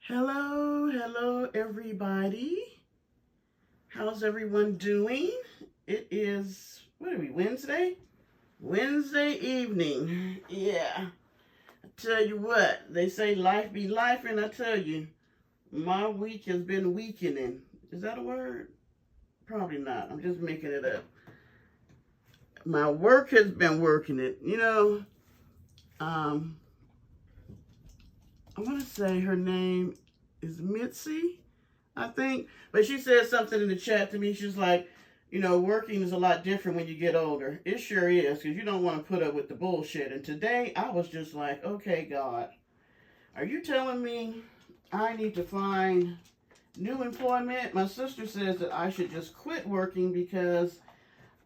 Hello, everybody. How's everyone doing? It is, what are we, Wednesday? Wednesday evening. Yeah. I tell you what, they say life be life, and I tell you, my week has been weakening. Is that a word? Probably not. I'm just making it up. My work has been working it. Um, I want to say her name is Mitzi, I think. But she said something in the chat to me. She's like, working is a lot different when you get older. It sure is, because you don't want to put up with the bullshit. And today I was just like, okay, God, are you telling me I need to find new employment? My sister says that I should just quit working because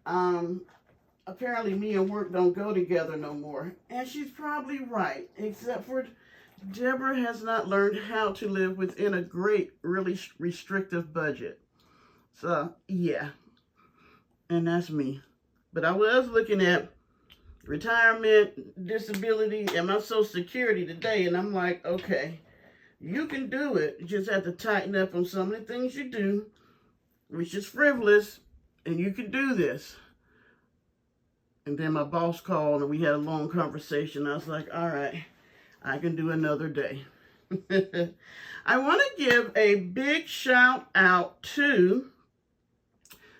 apparently me and work don't go together no more. And she's probably right, except for Deborah has not learned how to live within a great, really restrictive budget. So, yeah. And that's me. But I was looking at retirement, disability, and my Social Security today, and I'm like, okay, you can do it. You just have to tighten up on some of the things you do, which is frivolous, and you can do this. And then my boss called, and we had a long conversation. I was like, all right, I can do another day. I want to give a big shout out to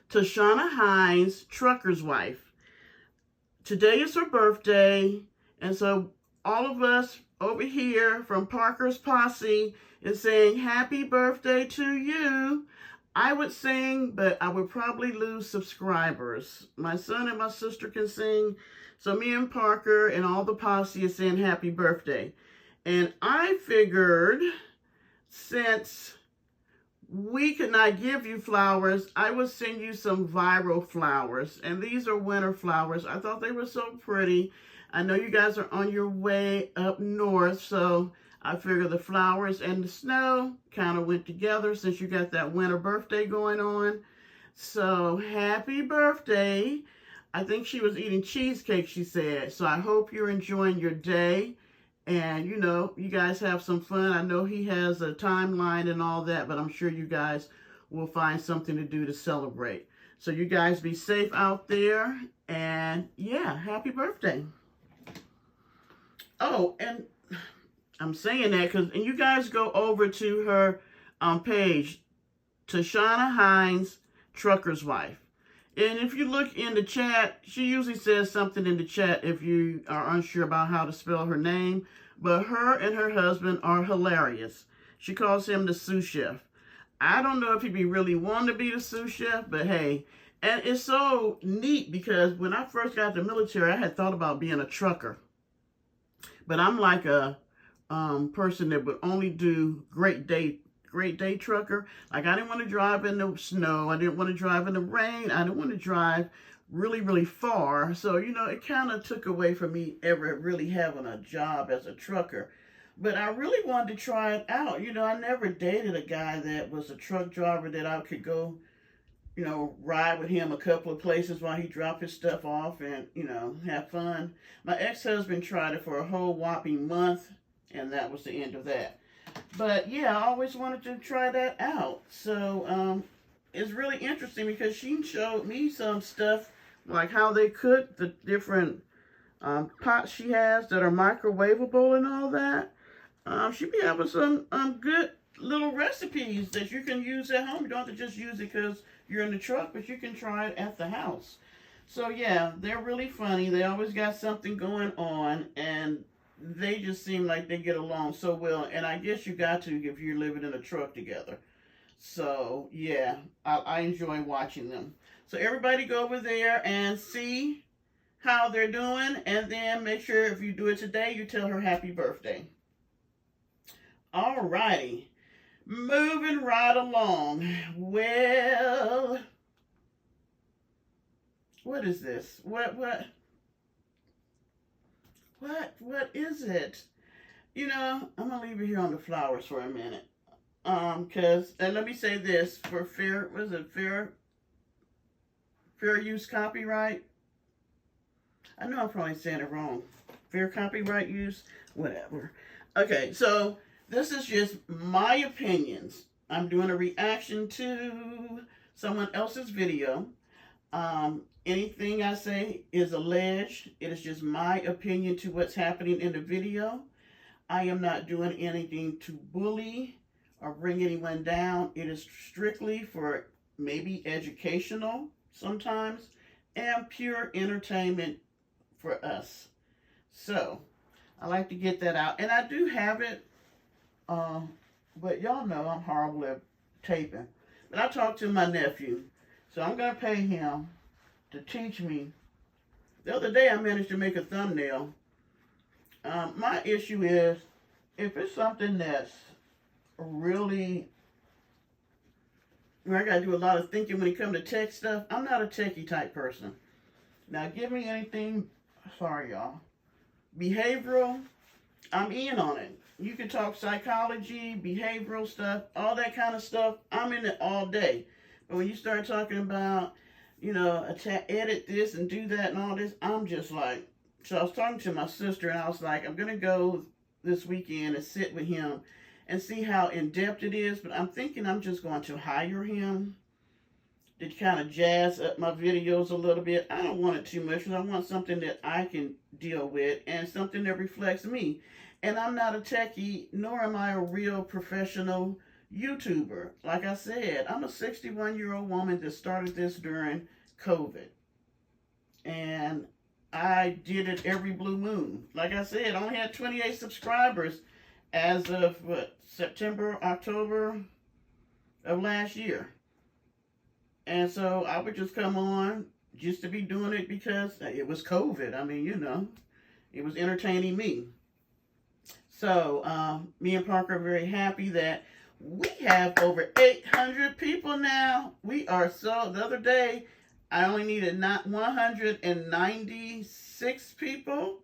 Shauna Hines, trucker's wife. Today is her birthday, and so all of us over here from Parker's Posse is saying happy birthday to you. I would sing, but I would probably lose subscribers. My son and my sister can sing, so me and Parker and all the posse is saying happy birthday. And I figured since we could not give you flowers, I would send you some viral flowers. And these are winter flowers. I thought they were so pretty. I know you guys are on your way up north, so I figure the flowers and the snow kind of went together since you got that winter birthday going on. So happy birthday. I think she was eating cheesecake, she said. So I hope you're enjoying your day. And, you guys have some fun. I know he has a timeline and all that, but I'm sure you guys will find something to do to celebrate. So you guys be safe out there. And, yeah, happy birthday. Oh, and I'm saying that because, and you guys go over to her page, Shauna Hines, trucker's wife. And if you look in the chat, she usually says something in the chat if you are unsure about how to spell her name. But her and her husband are hilarious. She calls him the sous chef. I don't know if he'd be really wanting to be the sous chef, but hey. And it's so neat because when I first got to the military, I had thought about being a trucker. But I'm like a person that would only do great day trucker. Like I didn't want to drive in the snow. I didn't want to drive in the rain. I didn't want to drive really far. So, it kind of took away from me ever really having a job as a trucker. But I really wanted to try it out. I never dated a guy that was a truck driver that I could go, ride with him a couple of places while he dropped his stuff off and, have fun. My ex-husband tried it for a whole whopping month, and that was the end of that. But yeah, I always wanted to try that out. So it's really interesting because she showed me some stuff like how they cook, the different pots she has that are microwavable and all that. She be having some good little recipes that you can use at home. You don't have to just use it because you're in the truck, but you can try it at the house. So yeah, they're really funny. They always got something going on, and they just seem like they get along so well. And I guess you got to if you're living in a truck together. So yeah, I enjoy watching them. So everybody go over there and see how they're doing, and then make sure if you do it today, you tell her happy birthday. All righty, moving right along. Well, what is this? What is it? I'm gonna leave it here on the flowers for a minute. Cause, and let me say this, for fair use copyright. I know I'm probably saying it wrong. Fair copyright use, whatever. Okay, so this is just my opinions. I'm doing a reaction to someone else's video. Anything I say is alleged. It is just my opinion to what's happening in the video. I am not doing anything to bully or bring anyone down. It is strictly for maybe educational sometimes and pure entertainment for us. So, I like to get that out. And I do have it, but y'all know I'm horrible at taping. But I talked to my nephew, so I'm going to pay him to teach me. The other day I managed to make a thumbnail. My issue is, if it's something that's really, I got to do a lot of thinking when it comes to tech stuff. I'm not a techie type person. Now give me anything, sorry y'all, behavioral, I'm in on it. You can talk psychology, behavioral stuff, all that kind of stuff. I'm in it all day. But when you start talking about, edit this and do that and all this, I'm just like, so I was talking to my sister and I was like, I'm going to go this weekend and sit with him and see how in-depth it is. But I'm thinking I'm just going to hire him to kind of jazz up my videos a little bit. I don't want it too much because I want something that I can deal with and something that reflects me. And I'm not a techie, nor am I a real professional YouTuber. Like I said, I'm a 61-year-old woman that started this during COVID. And I did it every blue moon. Like I said, I only had 28 subscribers as of September, October of last year. And so I would just come on just to be doing it because it was COVID. I mean, it was entertaining me. So me and Parker are very happy that we have over 800 people now. We are so, the other day, I only needed not 196 people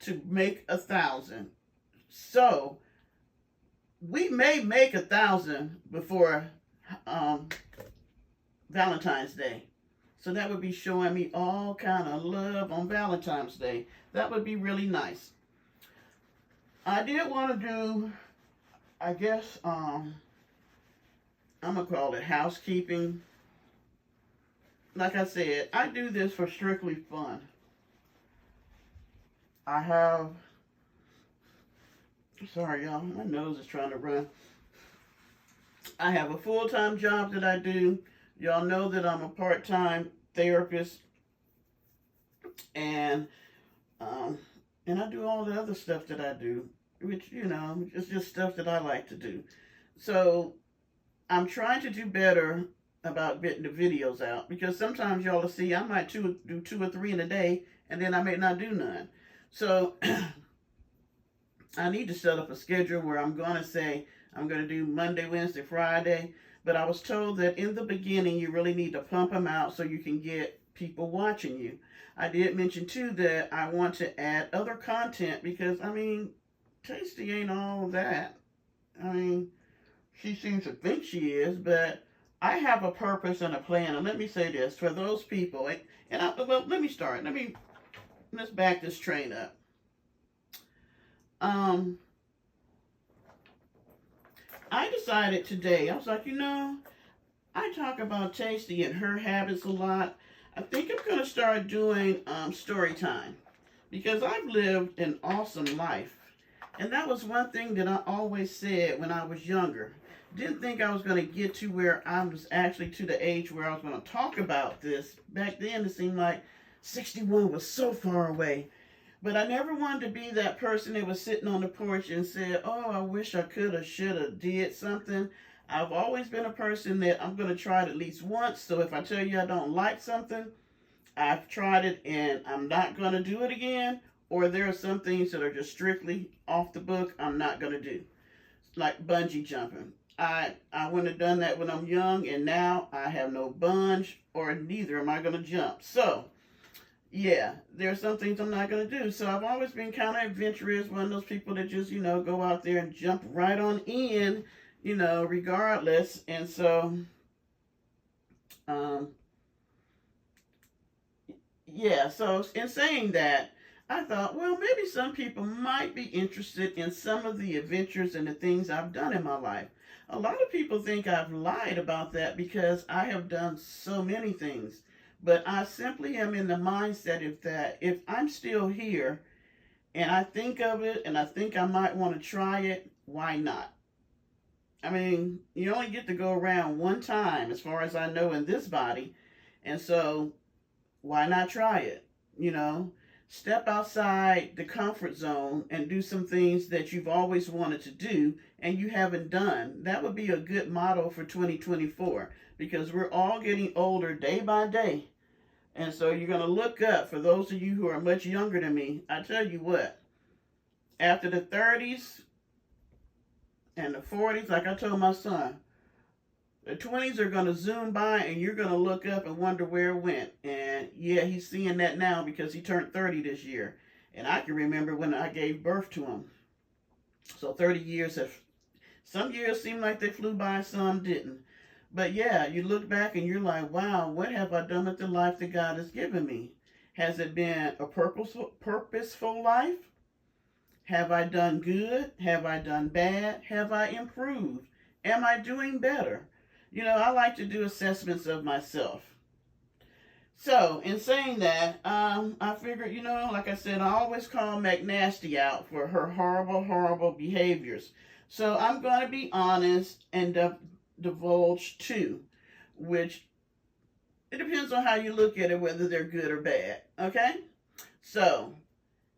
to make 1,000. So we may make 1,000 before Valentine's Day. So that would be showing me all kind of love on Valentine's Day. That would be really nice. I did want to do, I guess, I'm going to call it housekeeping. Like I said, I do this for strictly fun. I have, sorry y'all, my nose is trying to run. I have a full-time job that I do. Y'all know that I'm a part-time therapist. And I do all the other stuff that I do, which, it's just stuff that I like to do. So I'm trying to do better about getting the videos out, because sometimes y'all will see I might do 2 or 3 in a day, and then I may not do none. So I need to set up a schedule where I'm going to say I'm going to do Monday, Wednesday, Friday. But I was told that in the beginning you really need to pump them out so you can get people watching you. I did mention too that I want to add other content because, Tasty ain't all that. She seems to think she is, but I have a purpose and a plan. And let me say this, for those people, let me start. Let's back this train up. I decided today, I was like, I talk about Tasty and her habits a lot. I think I'm going to start doing story time, because I've lived an awesome life. And that was one thing that I always said when I was younger. Didn't think I was going to get to where I was actually to the age where I was going to talk about this. Back then, it seemed like 61 was so far away. But I never wanted to be that person that was sitting on the porch and said, oh, I wish I could have, should have, did something. I've always been a person that I'm going to try it at least once. So if I tell you I don't like something, I've tried it and I'm not going to do it again. Or there are some things that are just strictly off the book I'm not going to do. Like bungee jumping. I wouldn't have done that when I'm young, and now I have no bunge, or neither am I going to jump. So, yeah, there are some things I'm not going to do. So I've always been kind of adventurous, one of those people that just, go out there and jump right on in, regardless. And so, yeah, so in saying that, I thought, well, maybe some people might be interested in some of the adventures and the things I've done in my life. A lot of people think I've lied about that because I have done so many things. But I simply am in the mindset of that if I'm still here and I think of it and I think I might want to try it, why not? I mean, you only get to go around one time, as far as I know, in this body. And so, why not try it? You know, step outside the comfort zone and do some things that you've always wanted to do and you haven't done. That would be a good motto for 2024 because we're all getting older day by day. And so you're going to look up, for those of you who are much younger than me, I tell you what, after the 30s and the 40s, like I told my son, the 20s are going to zoom by and you're going to look up and wonder where it went. And yeah, he's seeing that now because he turned 30 this year. And I can remember when I gave birth to him. So 30 years have, some years seem like they flew by, some didn't. But yeah, you look back and you're like, wow, what have I done with the life that God has given me? Has it been a purposeful life? Have I done good? Have I done bad? Have I improved? Am I doing better? You know, I like to do assessments of myself. So, in saying that, I figured, you know, like I said, I always call McNasty out for her horrible, horrible behaviors. So, I'm going to be honest and divulge two, which it depends on how you look at it, whether they're good or bad. Okay? So,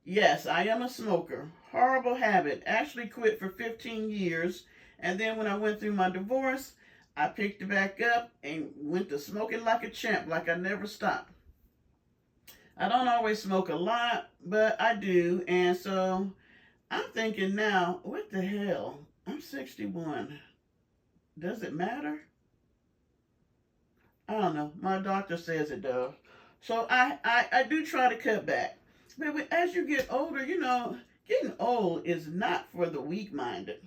yes, I am a smoker. Horrible habit. Actually quit for 15 years. And then when I went through my divorce, I picked it back up and went to smoking like a champ, like I never stopped. I don't always smoke a lot, but I do. And so I'm thinking now, what the hell? I'm 61. Does it matter? I don't know. My doctor says it does. So I do try to cut back. But as you get older, you know, getting old is not for the weak-minded.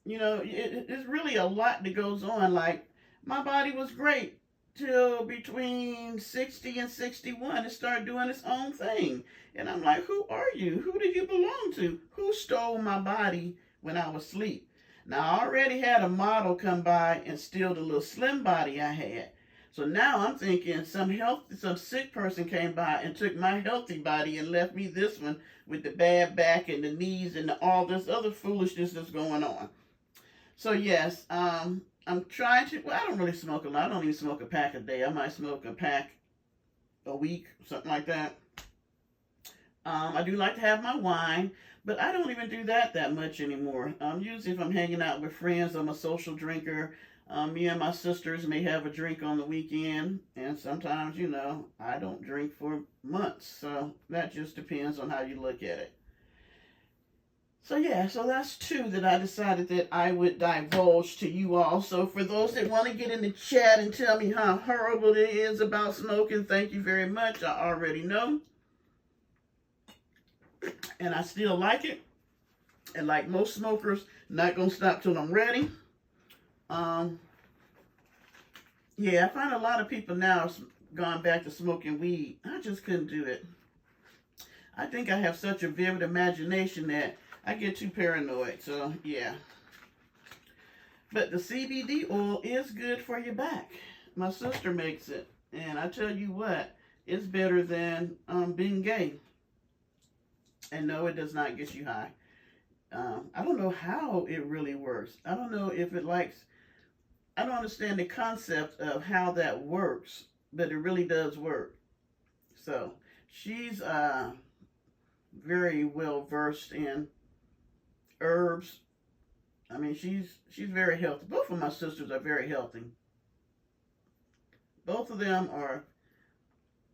You know, it's really a lot that goes on. Like, my body was great till between 60 and 61. It started doing its own thing. And I'm like, who are you? Who do you belong to? Who stole my body when I was asleep? Now, I already had a model come by and steal the little slim body I had. So now I'm thinking some sick person came by and took my healthy body and left me this one with the bad back and the knees and all this other foolishness that's going on. So yes, I'm trying to, well, I don't really smoke a lot. I don't even smoke a pack a day. I might smoke a pack a week, something like that. I do like to have my wine, but I don't even do that much anymore. Usually if I'm hanging out with friends, I'm a social drinker. Me and my sisters may have a drink on the weekend, and sometimes, you know, I don't drink for months. So that just depends on how you look at it. So yeah, so that's two that I decided that I would divulge to you all. So for those that want to get in the chat and tell me how horrible it is about smoking, thank you very much. I already know. And I still like it. And like most smokers, not going to stop till I'm ready. Yeah, I find a lot of people now have gone back to smoking weed. I just couldn't do it. I think I have such a vivid imagination that I get too paranoid. So, yeah. But the CBD oil is good for your back. My sister makes it. And I tell you what, it's better than being gay. And no, it does not get you high. I don't know how it really works. I don't know if it likes... I don't understand the concept of how that works, but it really does work. So, she's very well versed in herbs. I mean, she's very healthy. Both of my sisters are very healthy. Both of them are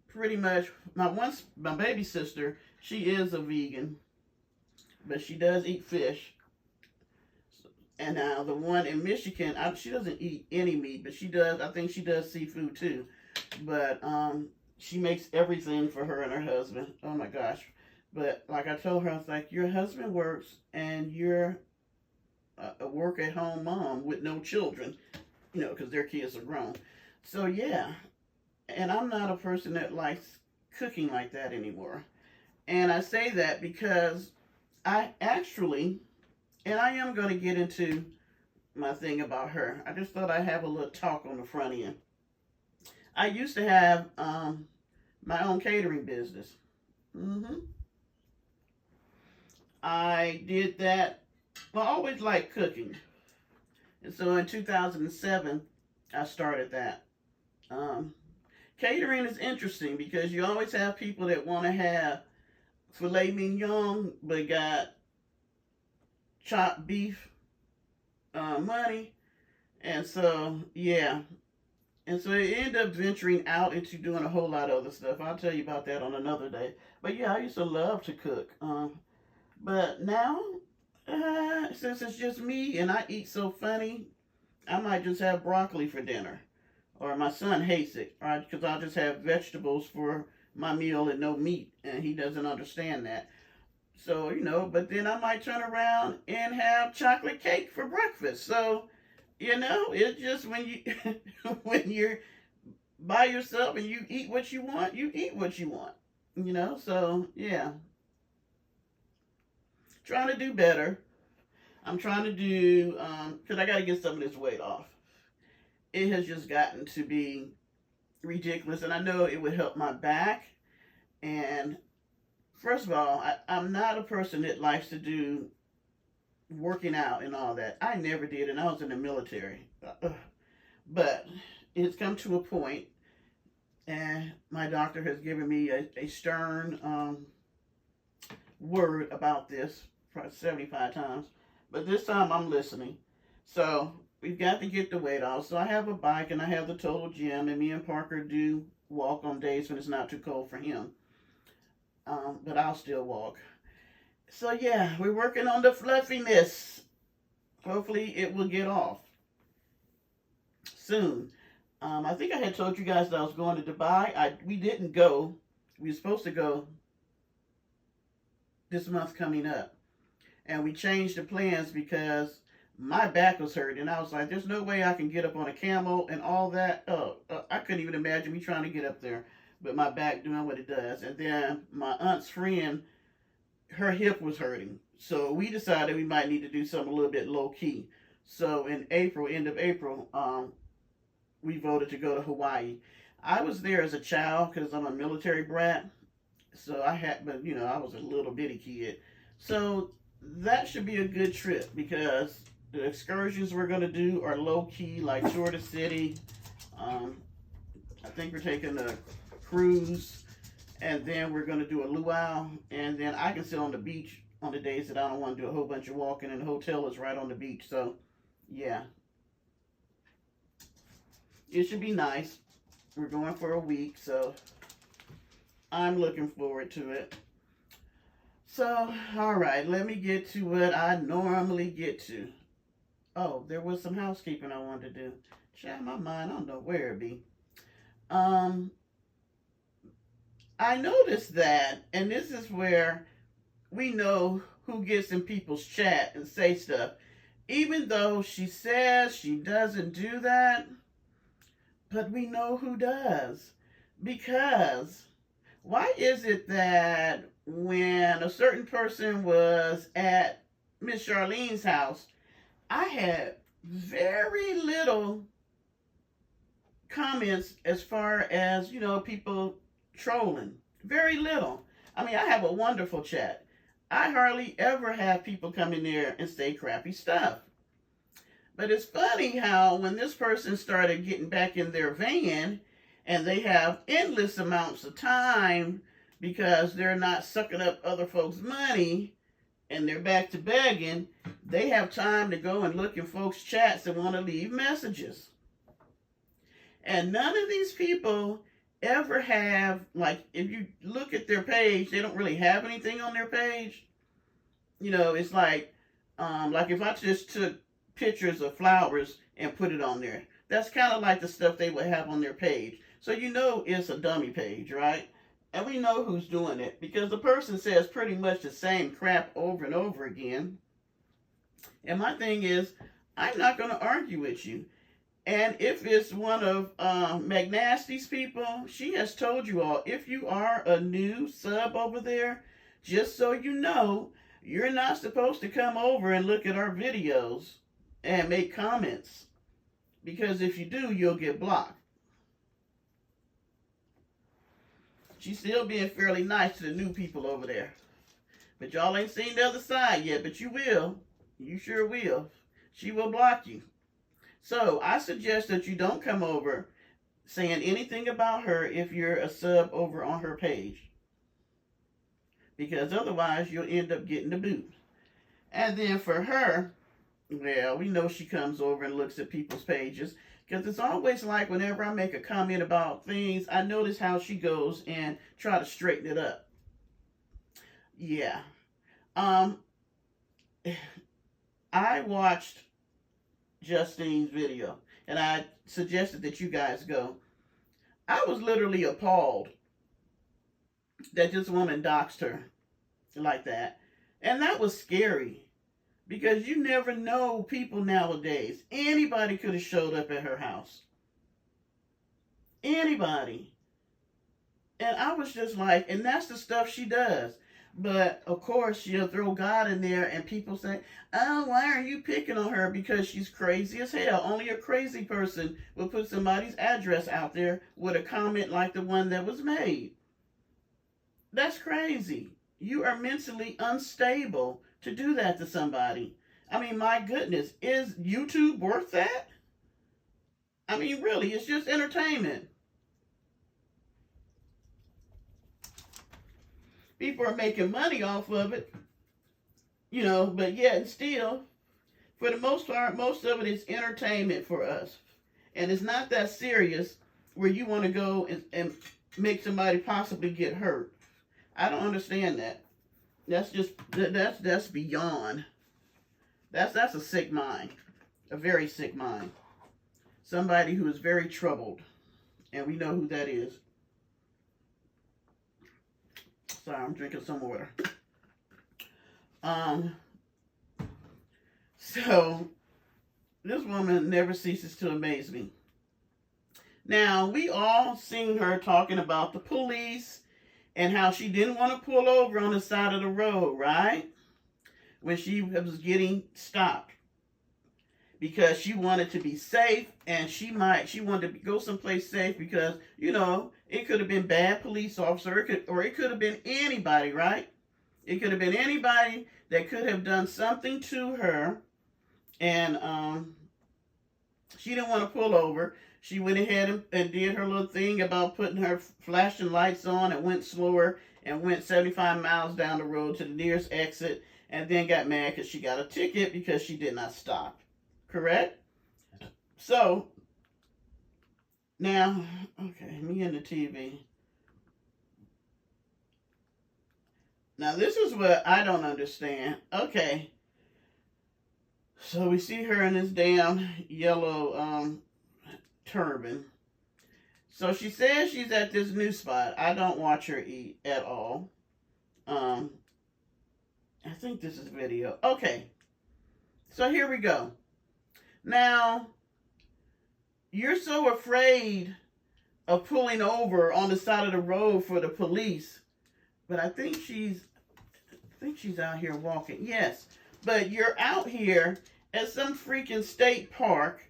pretty much, my baby sister, she is a vegan, but she does eat fish. And now the one in Michigan, she doesn't eat any meat, but she does, I think she does seafood too. But she makes everything for her and her husband. Oh my gosh. But like I told her, I was like, your husband works and you're a work-at-home mom with no children, you know, because their kids are grown. So yeah, and I'm not a person that likes cooking like that anymore. And I say that because I actually, and I am going to get into my thing about her. I just thought I'd have a little talk on the front end. I used to have my own catering business. hmm I did that. Well, I always liked cooking. And so in 2007, I started that. Um, Catering is interesting because you always have people that want to have filet mignon, but got chopped beef money. And so, yeah. And so it ended up venturing out into doing a whole lot of other stuff. I'll tell you about that on another day. But yeah, I used to love to cook. But now, since it's just me and I eat so funny, I might just have broccoli for dinner. Or my son hates it, right? Because I'll just have vegetables for my meal and no meat. And he doesn't understand that. So, but then I might turn around and have chocolate cake for breakfast. So, it's just when you when you're by yourself and you eat what you want, you eat what you want. So yeah. Trying to do better. I'm trying to do because I gotta get some of this weight off. It has just gotten to be ridiculous, and I know it would help my back. And first of all, I'm not a person that likes to do working out and all that. I never did, and I was in the military. But it's come to a point, and my doctor has given me a stern word about this, probably 75 times. But this time I'm listening. So we've got to get the weight off. So I have a bike and I have the total gym, and me and Parker do walk on days when it's not too cold for him. But I'll still walk. So yeah, we're working on the fluffiness. Hopefully it will get off soon. I think I had told you guys that I was going to Dubai. We didn't go. We were supposed to go this month coming up. And we changed the plans because my back was hurting. And I was like, there's no way I can get up on a camel and all that. I couldn't even imagine me trying to get up there with my back doing what it does. And then my aunt's friend, her hip was hurting. So we decided we might need to do something a little bit low key. So in April, end of April, we voted to go to Hawaii. I was there as a child because I'm a military brat. So I was a little bitty kid. So that should be a good trip because the excursions we're going to do are low key, like tour the city. I think we're taking a cruise, and then we're going to do a luau, and then I can sit on the beach on the days that I don't want to do a whole bunch of walking, and the hotel is right on the beach. So, yeah. It should be nice. We're going for a week, so I'm looking forward to it. So, all right, let me get to what I normally get to. Oh, there was some housekeeping I wanted to do. Child, my mind, I don't know where it be. I noticed that, and this is where we know who gets in people's chat and say stuff. Even though she says she doesn't do that, but we know who does. Because why is it that when a certain person was at Miss Charlene's house, I had very little comments as far as, people trolling. Very little. I mean, I have a wonderful chat. I hardly ever have people come in there and say crappy stuff. But it's funny how when this person started getting back in their van and they have endless amounts of time because they're not sucking up other folks' money and they're back to begging, they have time to go and look in folks' chats and want to leave messages. And none of these people ever have, like, if you look at their page, they don't really have anything on their page. It's like if I just took pictures of flowers and put it on there. That's kind of like the stuff they would have on their page. So it's a dummy page, right? And we know who's doing it because the person says pretty much the same crap over and over again. And my thing is, I'm not going to argue with you. And if it's one of McNasty's people, she has told you all, if you are a new sub over there, Just so you know, you're not supposed to come over and look at our videos and make comments. Because if you do, you'll get blocked. She's still being fairly nice to the new people over there. But y'all ain't seen the other side yet, but you will. You sure will. She will block you. So I suggest that you don't come over saying anything about her if you're a sub over on her page. Because otherwise you'll end up getting the boot. And then for her, well, we know she comes over and looks at people's pages. Because it's always like whenever I make a comment about things, I notice how she goes and try to straighten it up. Yeah. I watched Justine's video, and I suggested that you guys go. I was literally appalled that this woman doxed her like that. And that was scary. Because you never know people nowadays. Anybody could have showed up at her house. Anybody. And I was just like, and that's the stuff she does. But, of course, she'll throw God in there and people say, oh, why are you picking on her? Because she's crazy as hell. Only a crazy person will put somebody's address out there with a comment like the one that was made. That's crazy. You are mentally unstable to do that to somebody. I mean, my goodness, is YouTube worth that? I mean, really, it's just entertainment. People are making money off of it, you know, but yet still, for the most part, most of it is entertainment for us. And it's not that serious where you want to go and make somebody possibly get hurt. I don't understand that. That's just, that's beyond. That's a sick mind. A very sick mind. Somebody who is very troubled. And we know who that is. Sorry, I'm drinking some water. So, this woman never ceases to amaze me. Now, we all seen her talking about the police and how she didn't want to pull over on the side of the road, right? When she was getting stopped. Because she wanted to be safe, and she wanted to go someplace safe because, you know, it could have been bad police officer, it could have been anybody, right? It could have been anybody that could have done something to her, and she didn't want to pull over. She went ahead and did her little thing about putting her flashing lights on and went slower and went 75 miles down the road to the nearest exit, and then got mad because she got a ticket because she did not stop. Correct? So, now, okay, me and the TV. Now, this is what I don't understand. Okay. So, we see her in this damn yellow turban. So, she says she's at this new spot. I don't watch her eat at all. I think this is video. Okay. So, here we go. Now, you're so afraid of pulling over on the side of the road for the police, but I think she's out here walking. Yes, but you're out here at some freaking state park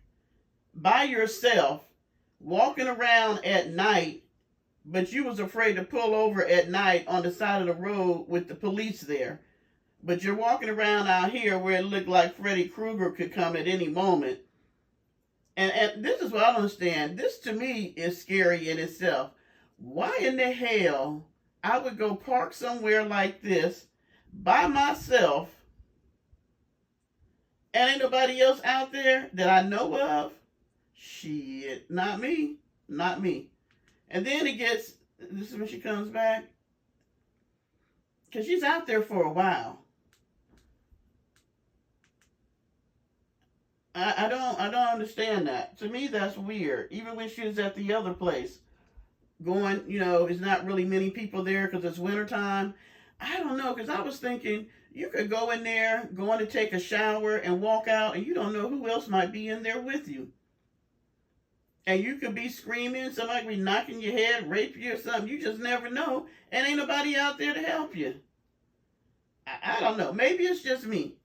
by yourself, walking around at night, but you was afraid to pull over at night on the side of the road with the police there. But you're walking around out here where it looked like Freddy Krueger could come at any moment. And this is what I don't understand. This to me is scary in itself. Why in the hell I would go park somewhere like this by myself and ain't nobody else out there that I know of? Shit, not me. Not me. And then it gets, this is when she comes back. Because she's out there for a while. I don't understand that. To me, that's weird. Even when she was at the other place, going, you know, it's not really many people there because it's wintertime. I don't know, because I was thinking you could go in there, going to take a shower and walk out, and you don't know who else might be in there with you. And you could be screaming, somebody could be knocking your head, rape you or something. You just never know. And ain't nobody out there to help you. I don't know. Maybe it's just me.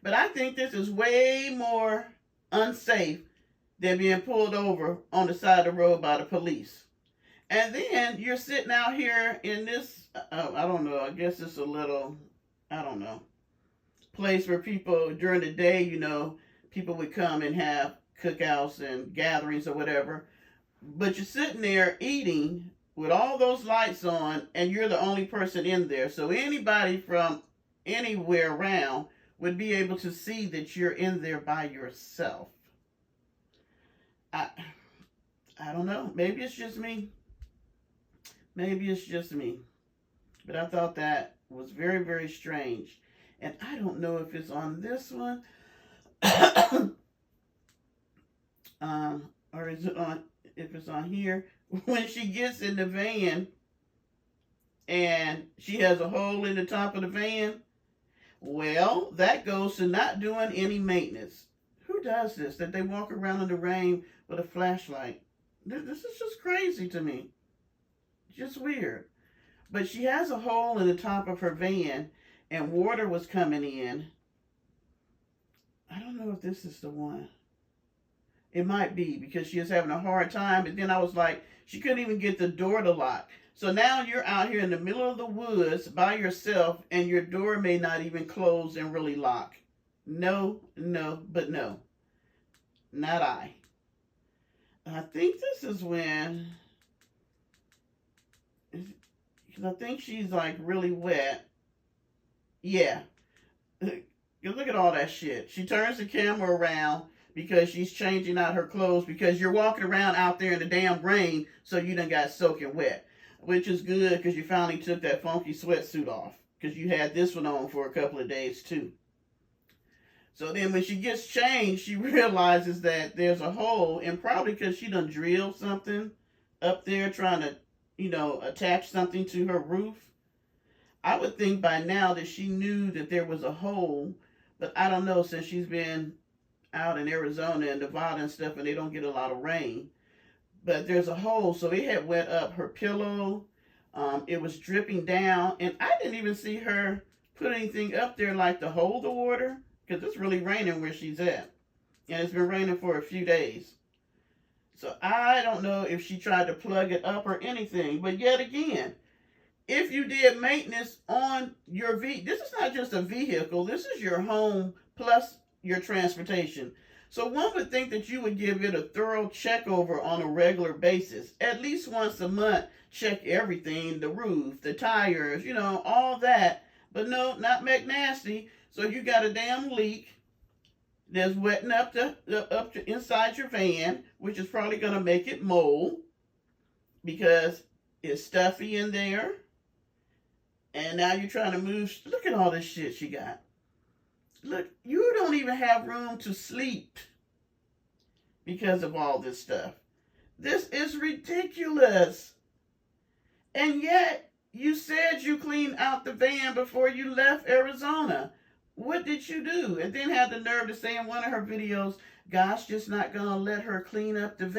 But I think this is way more unsafe than being pulled over on the side of the road by the police. And then you're sitting out here in this, I don't know, I guess it's a little, I don't know, place where people during the day, people would come and have cookouts and gatherings or whatever. But you're sitting there eating with all those lights on, and you're the only person in there. So anybody from anywhere around would be able to see that you're in there by yourself. I I don't know. Maybe it's just me. Maybe it's just me. But I thought that was very, very strange. And I don't know if it's on this one. Or is it on, if it's on here. When she gets in the van and she has a hole in the top of the van. Well, that goes to not doing any maintenance. Who does this? That they walk around in the rain with a flashlight. This is just crazy to me. Just weird. But she has a hole in the top of her van and water was coming in. I don't know if this is the one. It might be because she is having a hard time. And then I was like, she couldn't even get the door to lock. So now you're out here in the middle of the woods by yourself and your door may not even close and really lock. No, but no. Not I. I think this is when, because I think she's like really wet. Yeah. Look at all that shit. She turns the camera around because she's changing out her clothes because you're walking around out there in the damn rain so you done got soaking wet. Which is good because you finally took that funky sweatsuit off because you had this one on for a couple of days too. So then when she gets changed, she realizes that there's a hole, and probably because she done drilled something up there trying to, attach something to her roof. I would think by now that she knew that there was a hole, but I don't know, since she's been out in Arizona and Nevada and stuff and they don't get a lot of rain. But there's a hole, so it had wet up her pillow. It was dripping down, and I didn't even see her put anything up there like to hold the water, because it's really raining where she's at. And it's been raining for a few days. So I don't know if she tried to plug it up or anything. But yet again, if you did maintenance on your this is not just a vehicle. This is your home plus your transportation. So one would think that you would give it a thorough check over on a regular basis. At least once a month, check everything, the roof, the tires, all that. But no, not McNasty. So you got a damn leak that's wetting up to inside your van, which is probably going to make it mold because it's stuffy in there. And now you're trying to move. Look at all this shit she got. Look, you don't even have room to sleep because of all this stuff. This is ridiculous. And yet, you said you cleaned out the van before you left Arizona. What did you do? And then had the nerve to say in one of her videos, God's just not going to let her clean up the van.